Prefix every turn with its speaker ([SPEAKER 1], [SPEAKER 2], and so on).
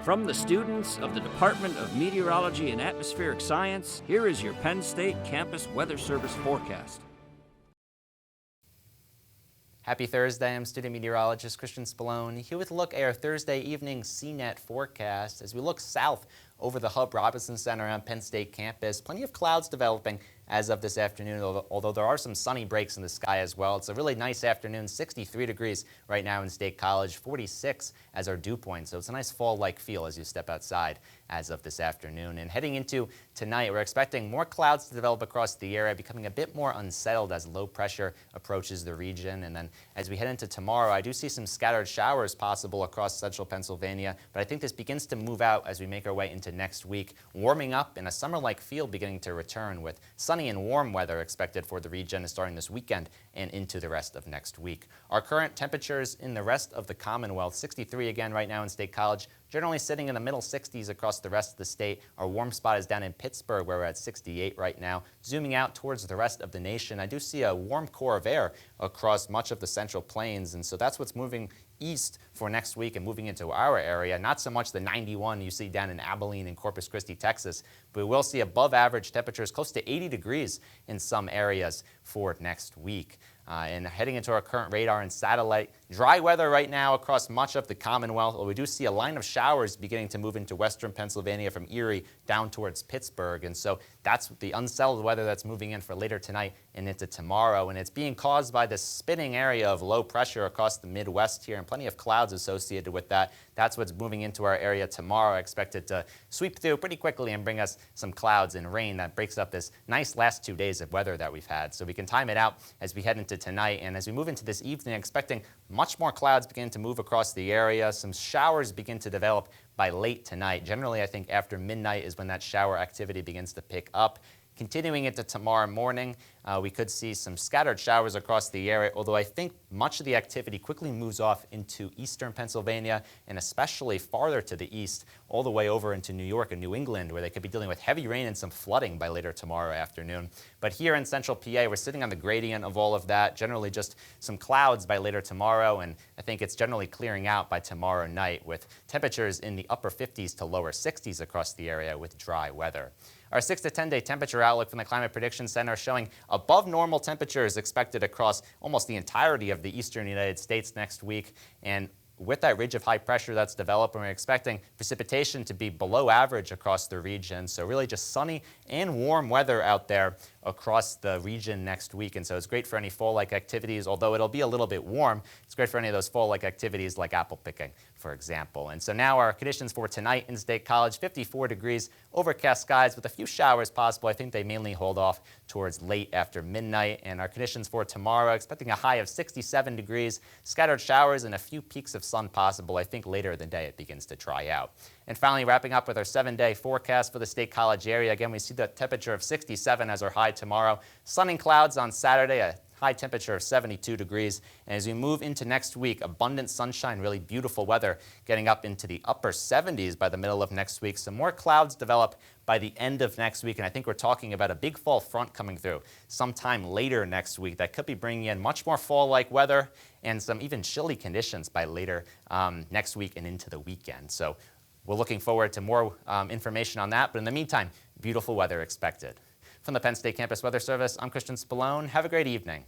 [SPEAKER 1] From the students of the Department of Meteorology and Atmospheric Science, here is your Penn State Campus Weather Service forecast.
[SPEAKER 2] Happy Thursday, I'm student meteorologist Christian Spallone here with a look at our Thursday evening CNET forecast. As we look south over the Hub Robinson Center on Penn State campus, plenty of clouds developing as of this afternoon, although there are some sunny breaks in the sky as well. It's a really nice afternoon, 63 degrees right now in State College, 46 as our dew point. So it's a nice fall-like feel as you step outside as of this afternoon. And heading into tonight, we're expecting more clouds to develop across the area, becoming a bit more unsettled as low pressure approaches the region. And then as we head into tomorrow, I do see some scattered showers possible across central Pennsylvania, but I think this begins to move out as we make our way into next week, warming up and a summer-like feel beginning to return with sunny and warm weather expected for the region starting this weekend and into the rest of next week. Our current temperatures in the rest of the Commonwealth, 63 again right now in State College, generally sitting in the middle 60s across the rest of the state. Our warm spot is down in Pittsburgh, where we're at 68 right now. Zooming out towards the rest of the nation, I do see a warm core of air across much of the Central Plains, and so that's what's moving east for next week and moving into our area. Not so much the 91 you see down in Abilene and Corpus Christi, Texas, but we will see above average temperatures close to 80 degrees in some areas for next week. And heading into our current radar and satellite, dry weather right now across much of the Commonwealth. We do see a line of showers beginning to move into western Pennsylvania from Erie down towards Pittsburgh. And so that's the unsettled weather that's moving in for later tonight and into tomorrow. And it's being caused by this spinning area of low pressure across the Midwest here and plenty of clouds associated with that. That's what's moving into our area tomorrow. I expect it to sweep through pretty quickly and bring us some clouds and rain that breaks up this nice last 2 days of weather that we've had. So we can time it out as we head into tonight, and as we move into this evening, expecting much more clouds begin to move across the area. Some showers begin to develop by late tonight. Generally, I think after midnight is when that shower activity begins to pick up. Continuing into tomorrow morning, we could see some scattered showers across the area, although I think much of the activity quickly moves off into eastern Pennsylvania and especially farther to the east, all the way over into New York and New England, where they could be dealing with heavy rain and some flooding by later tomorrow afternoon. But here in central PA, we're sitting on the gradient of all of that, generally just some clouds by later tomorrow, and I think it's generally clearing out by tomorrow night with temperatures in the upper 50s to lower 60s across the area with dry weather. Our 6 to 10 day temperature outlook from the Climate Prediction Center showing above normal temperatures expected across almost the entirety of the eastern United States next week. And with that ridge of high pressure that's developing, we're expecting precipitation to be below average across the region. So really just sunny and warm weather out there across the region next week. And so it's great for any fall-like activities, although it'll be a little bit warm. It's great for any of those fall-like activities like apple picking, for example. And so now our conditions for tonight in State College, 54 degrees, overcast skies with a few showers possible. I think they mainly hold off towards late after midnight. And our conditions for tomorrow, expecting a high of 67 degrees, scattered showers and a few peaks of sun possible. I think later in the day it begins to dry out. And finally, wrapping up with our 7-day forecast for the State College area. Again, we see the temperature of 67 as our high tomorrow. Sun and clouds on Saturday, a high temperature of 72 degrees. And as we move into next week, abundant sunshine, really beautiful weather, getting up into the upper 70s by the middle of next week. Some more clouds develop by the end of next week, and I think we're talking about a big fall front coming through sometime later next week that could be bringing in much more fall-like weather and some even chilly conditions by later next week and into the weekend. So we're looking forward to more information on that, but in the meantime, beautiful weather expected. From the Penn State Campus Weather Service, I'm Christian Spallone. Have a great evening.